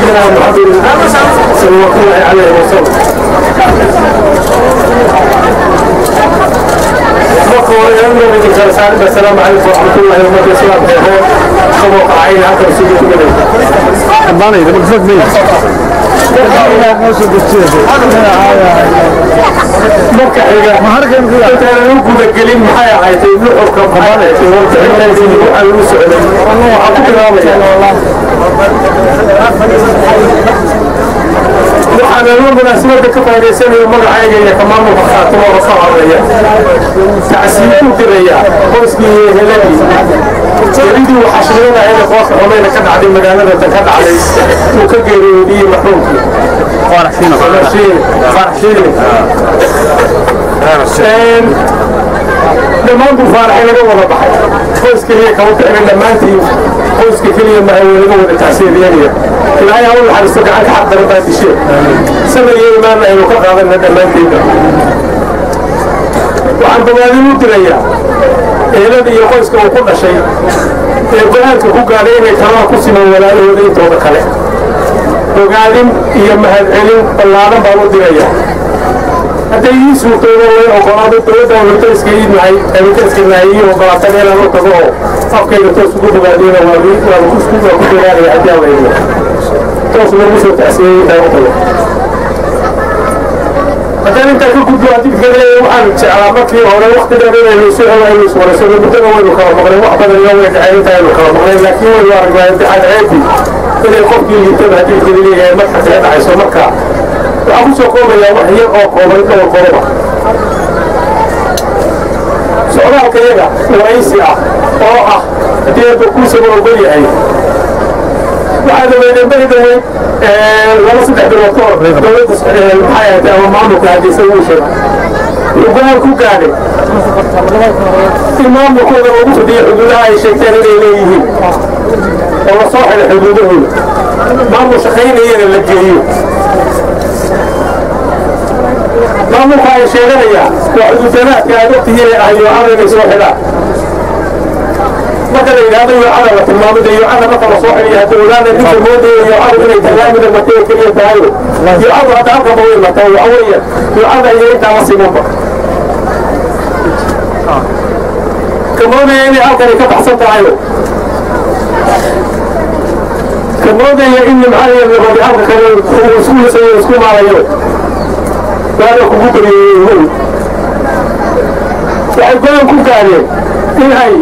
سيدنا محمد صلى الله عليه وسلم. السلام عليكم ورحمة الله وبركاته. خبوك عين عقل سيدي كده. أباني ده بقصد مين؟ مركع إذا مهرجان كذا. أنت لو كنت تكلم معايا عايزين نروح كمان. والله أعطيك والله. waxaan loo munaasabada ka faa'iideysanayo magacayga kamaan maqaato oo saaraya taasiibu diraya qoyskii heladii jariidii waxa shaqeynaya in qof xumeyna ka dhacday magaalada ka dhacday uu ka geeriyooday maxruumkii farxin dhammaan bufaaraxay laga wada baxay qoyskii ka wada in dhammaantii qoyskii kaliya ma ay laga wada taasiiriyay ilaahay hawlo xariisto gacanka xaq darada dishay sameeyay imaan ay ka qaadan dhammaanteeda waxaan bogaadin u dirayaa eelada iyo qoyska uu ku dhashay ee go'aanka ku gaaray inay talada ku siman walaalahooda intooda kale bogaadin iyo mahadcelin ballaaran baan u dirayaa hadday ii suurtoodo way ogolaado dowladda waltariska iyo ogolaata meelaan u tago oo afkayga toos ugu bogaadiyana waa ku dadaaraya haddii aan layidhi toos lagu soo tacsiyey intaan u tago haddaan intaa ka gudbo hadidkale waxaan jeclaa markii hore waqti dheer inaynu soo hawaynu iswarayso muddada waynu kala maqnay wax badan iyo way dhacay intaynu kala maqnay laakiin waynu aragnaa imtixaan ceebti inay qofkii liitaba hadidkale leeyahay marka kaga dhacayso marka waxaan ku soo koobayaa wax yar oo kooban dhowr qodoba socdaalka iyaga waraysi ah oo ah haddii eebba kuusaba ogol yahay waxaad ogeydeen beri dhaweyd laba saddex bilood ka hor dowladda maxay ahayd ama maamulka hadiisa uu sheegay wuxuu go-aan ku gaadhay in maamulkooda loogu fadhiyo xuduudaha ay sheegteen inay leeyihiin oo la soo xidhay xuduudahooda maamul shaqaynayana la geeyo maamulka ay sheeganayaan waa xuduudanaadka aad ogtihiin ay ahyo inay soo xidhaan marka la yidhaahdo yoocada la tilmaamida yoocada marka la soo xidhiyo hadda ogaana ninka moodaya yoocadu inay tallaamida matee keliya tahayo yoocadu hadda halkaba way mataa waxa weeye yoocada iyo intaa la simanba ka moodaya inay halkani ka baxsan tahayo ka moodaya in nimcada rabbi halka kale uu isku maalayo waana kugu bariyeeyey waxay go'aan ku gaadheen in ay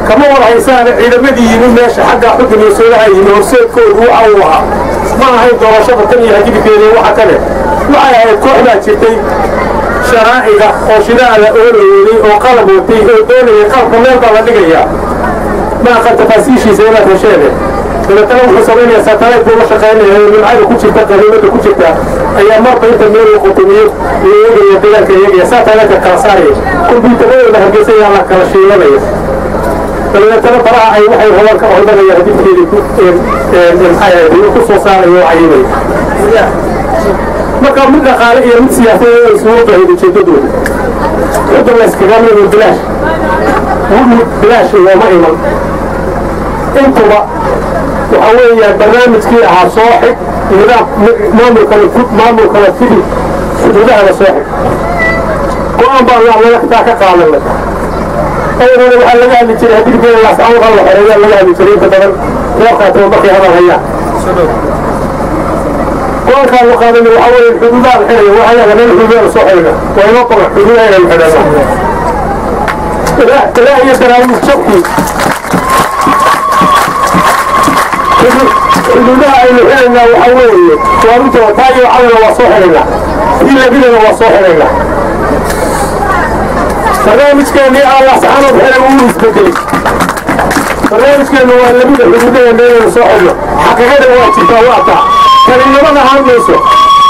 kama war haysaan ciidamadii yimid meesha xagga xudun iyo soodaha yimid horseedkoodu waxa uu ahaa ma ahayn doorashada tan iyo hadibkeeda waxa kale waxay ahayd kooxdaa jirtay sharaaciga oo shidaala oo leeyay oo qalab watay oo doonayay qalabka meel baa la dhigayaa ma aqal tafaasiishiisa inaad hesheede dabeetana wuxuu samaynayaa satellite buu la shaqaynaya nimcada ku jirta qariimada ku jirta ayaa marba inta meel uu qutumiyo eegaya deegaanka eegaya satellite kala saaraya kombiyuutarada hargeysa ayaa la kala shiilanaya dabeetana baraha ay waxay rabaan ka hormaraya hadibkeedii ku soo saarayo oo cayinaya marka mid dhaqaale iyo mid siyaasadeed ay isugu baahid ujeedadooda cidda la iskaga mido bilaash looma iman intuba waxa weeyaan barnaamijkii ahaa soo xig nidaam maamulka la fidi xuduudaha la soo xig go-aan baa laga ka qaadanay ayagana waxaa laga hadli jiray hadibkeeda laascawr alla xoreeyaa laga hadli jiray inta badan kuwakaataba markay hadal hayaan go-aankaa la qaadan waxaa weeye xuduudaha la xiraya waxayaga meel xuduudaha la soo xirina waa inoo qoran xuduudaha inay xidhana ilaa iyo daraawiis jabkii xuduudaha aynu xiraynaa waxaa weeye waa runta taa iyo cadana waa soo xiraynaa tii labidana waa soo xiraynaa barnaamijkeeni allah subxaana watacaala wuu isbedelay barnaamijkeenu waa labida xuduudaheena inaynu soo xidhno xaqiiqada waa jirtaa waa taa kalinimada hadlayso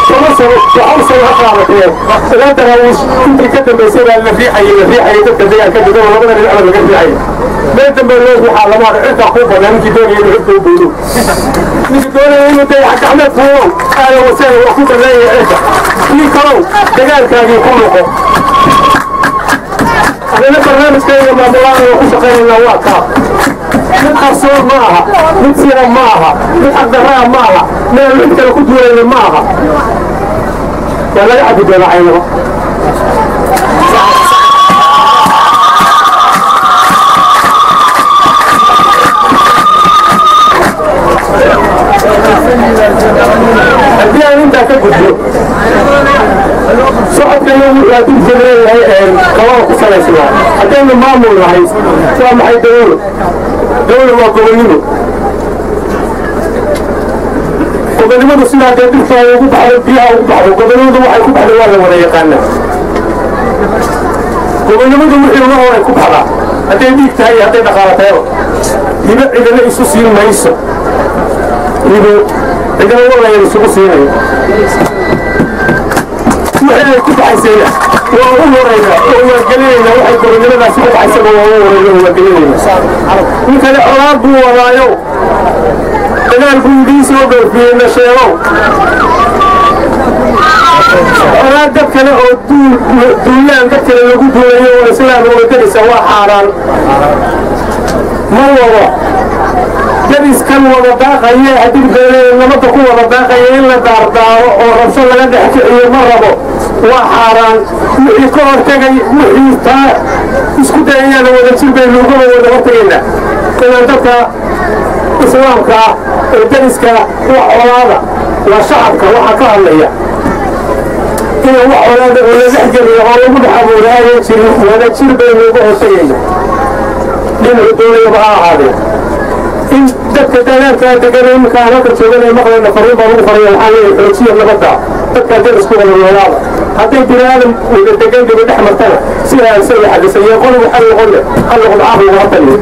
toban sano boqol sano ha qaadatee ilaa daraawiis intii ka dambaysay baa la riixayay dadka deegaanka degan oo labada dhinacba laga riixayay meel dambe loo riixaa lama hada cirkaa kuu banaa ninkii doonaya inuu xilka u boodo ninkii doonaya inuu dayaxa gacmeed fuulow aada wasaana waa ku bannaayaya cirka kii kalow dagaalkaagii ku noqo adana barnaamijkayga maamulaana waa ku shaqaynaynaa waa kaa من قصور معها من سيرة معها من حقها معها من الوحدة الكدوة معها ولا يعبد ولا عينه البيئة انت كبدو صعب اليوم يأتي الجميع قوام قصة الإسلام حتى ما مول رئيس سواء محي دولة وقوانينه قوانينه سنة جديد فهو بحر البيئة وبحر قوانينه وحي كبحر ولا يقانا قوانينه وحي الله وحي كبحر حتى يديك تهي حتى دخالته يبقى إذا لا يسوسين ما يسو يبقى إذا والله يسوسين وحنا كبح حسينا وهو رينا وهو قليلنا وحي قوانينه سبح حسنا وهو قليلنا يمكن العراب هو رايو أنا الفنديس وقف في النشيرو أنا دبك أنا دولان دبك أنا لقول دولان وسلام وقتني سوا حاران ما هو جلس كان وضاقة هي هديك لما تكون وضاقة هي إلا دار ورسول الله قد حكي مرة وحاران يكون تجي محيطة يسكت هي أنا ولا تشيل بين لقوم ولا وقتنا كنا دبك إسلامك الدرسك وحوالك وشعبك وحكاه اللي إنه وحوالك ولا زحجر ولا مدحب ولا تشيل بين لقوم سيئنا لأنه الدولة يبقى هذا إن دبك تنام كتجري مكانك تشغل مقلنا فريضة وفريضة الحالية الحوشية لبدا دبك درس كل الولاء حتى يتنام ويتجنب بدحمة تنا سيها سيء حد سيقول وحل غلة خلق العاقل وغطني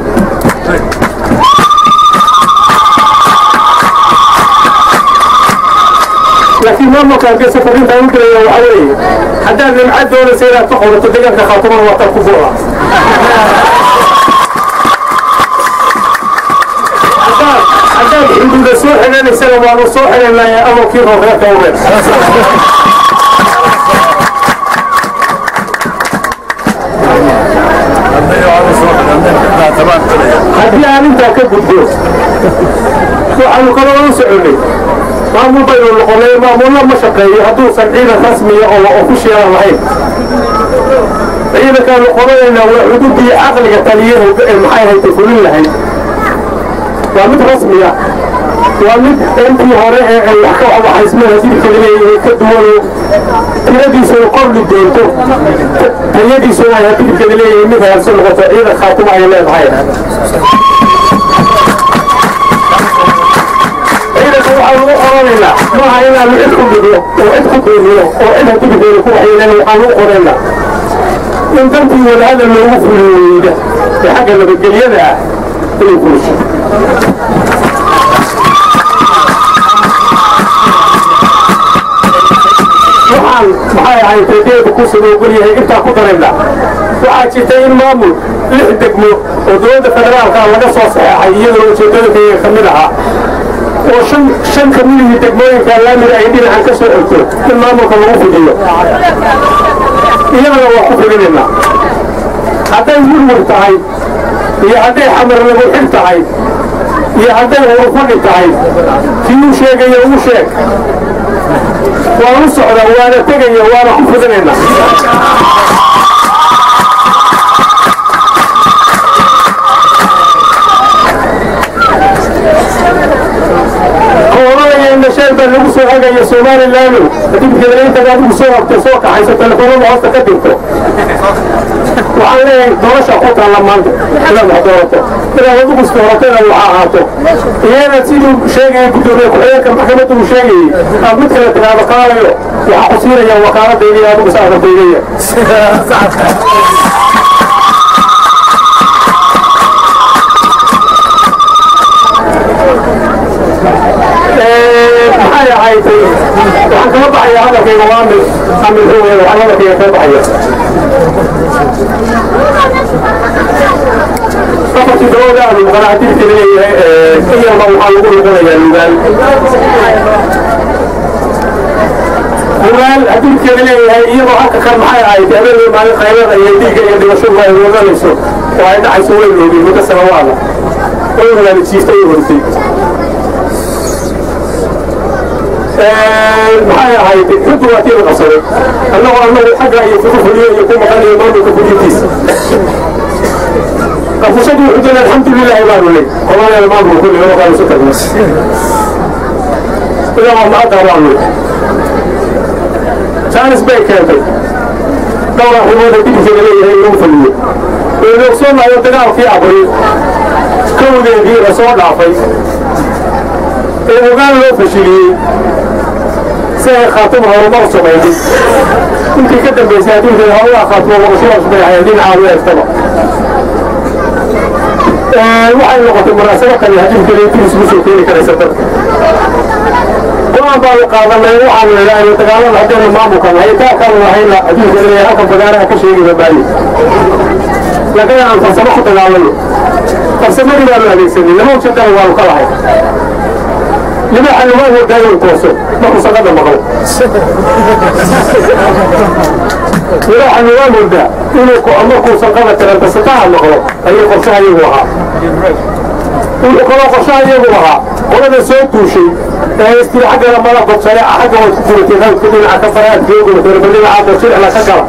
لكن ما كان في سفرين تنقل يا وحوي حتى أن العد ولا سيرة تقوم وتتجنب كخاطمة وتركفوها عندنا سوء حنا نسلم على سوء حنا لا أمر كيف غير كومن هذي أنت كبدو وعلى كلام سعودي ما مو بين القليل ما مو مشقي هذو سبعين رسمية أو أوفيشيال الحين إذا كان القليل وحدود عقل يتليه المحاية تقولين لهين ومن رسمية ومن أنت هراء الحكاة وحزمها هذه الكلمة كدول تنادي سوى قبل الدينتو تنادي سوى هذه الكلمة مثل هذه الغطاء إذا خاتم على الله الحياة إذا سوى حلوه قراننا ما هينا لإدخل بديه وإدخل بديه وإدخل بديه يكون حينا حلوه قراننا من تنتي والهذا الموقف الويدة بحاجة اللي بالجلية الكوش waxaan maxay ahayd teedeedu ku soo ogolyahay inta ku dareemla waxa jirtay in maamul lix degmo oo dowladda federaalka laga soo saxay iyadoo ujeedadooda kamid aha oo shan kamid degmooyinka la mid ay dhinacan ka soo xigto in maamulka lagu fudiyo iyadoo wax ku fudinayna hadday murmur tahay iyo hadday xamar lagu xil tahay iyo hadday urfadhi tahay kii uu sheegay uu sheeg waa u socda waana tegaya waana ku fudinayna قولنا إن الشيء بل نقصه هذا يا سومالي لانو لكن كذا أنت قاعد نقصه بتسوق حيث تلفونه واسطة كدمته وعليه درجة خطة لما أنت لا محضرته إذا هذا مستورتين وعاهاته إذا تسيلوا شيء يقدر يقولك محكمته شيء مثل هذا قالوا وحصير يا وكالة دينية أبو مساعدة دينية محايا عايتين وحن كمبع يا هذا في موامل أمن هو وحن هذا في كمبع يا طبعا تدعونا المقنعتين تبني هي الموحى يقول لنا يا اللغال اللغال أدين تبني هي محاكا كان محايا عايتين أمن هو معي خيرات يديك يدي وشوفها يوضا لسو وعيد عيسوين له بمتسنة واضح ولا نشيفتي ورثي معايا هاي كنت وقتي القصر الله حاجة يفوتوا فليه يكون مكان يمر كفوليتيس فشدوا حدنا الحمد لله عباد لي والله أنا ما أقول كل يوم قالوا سكر بس إذا ما أقدر أعمل شانس بيك كانت دورة حمودة تيجي في الليل يوم فليه ولو صرنا يتقاو في عبري كون دي رسول عفي وقال له فشلي سير خاتمها ومرسو بيدي يمكن كتب بيساتين في الهواء خاتمها ومرسو بيدين عاوية افتبع waxay noqotay munaasabo kale hadii kaleetis soo keenay kara sabab waan baa qaadanay waxaan leeyahay dagaalada hadana maamulka ay taa ka wahayna hadii kaleeyahay halka bagaaraha ka sheegay baali laga aan farsamo ku dagaalano farsamadii baa la adeegsaday lama jeedo waa kala hay lima xalwa oo daayo tooso ma ku sagada maqal ولا حنوان ولا إنه كأمركم سقطة ترى تستطيع المغرب أي قرشة يبغاها وكلا قرشة يبغاها ولا نسوي شيء يستري حاجة لما لا قرشة حاجة وتقول كذا كذا عكفرات يقول ترى عاد تصير على سكرة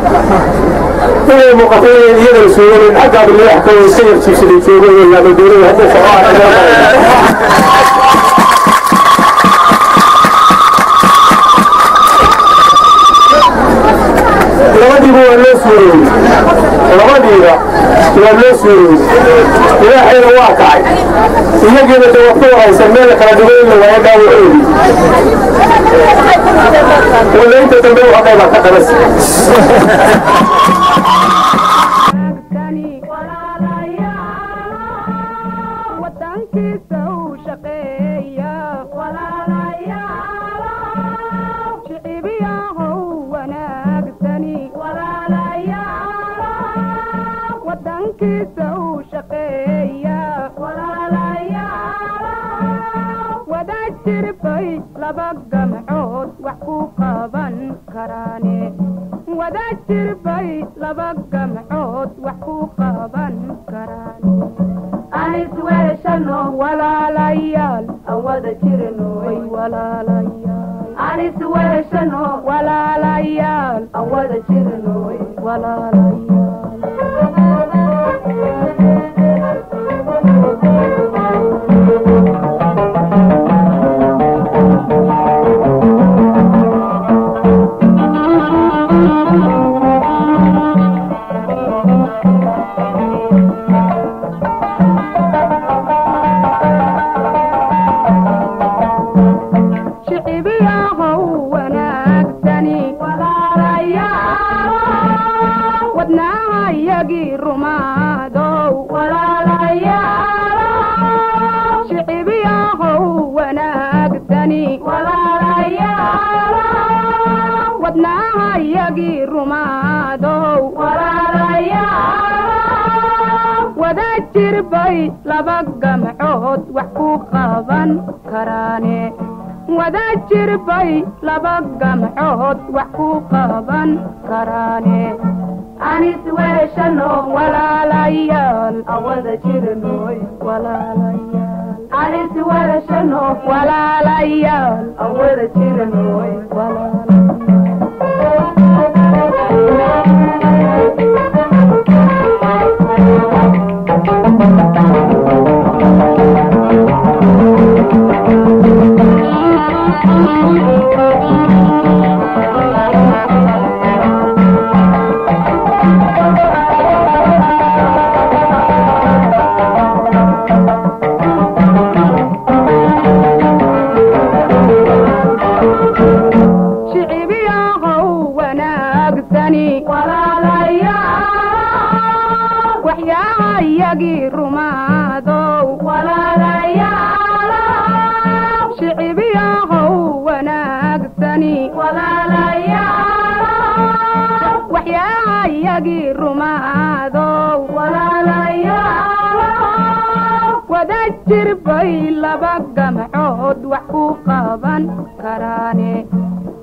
إلى المقاتلين يدرسون حاجة بالله يحكوا يصير شيء يسوون ولا بدون هذا سواء إلى حين واقع يجب أن توقفها يسمى لك رجلين ويدعو عيدي ولا أنت تنبيه هذا ما تقرس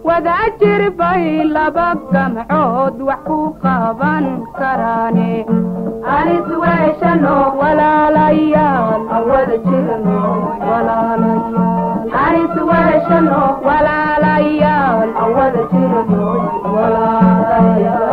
wadaajir bay laba gamcood wax ku qaban karaane anis weeshano walaalayaal wada jirno walaalayaal anis weeshano walaalayaal wada jirno walaalayaal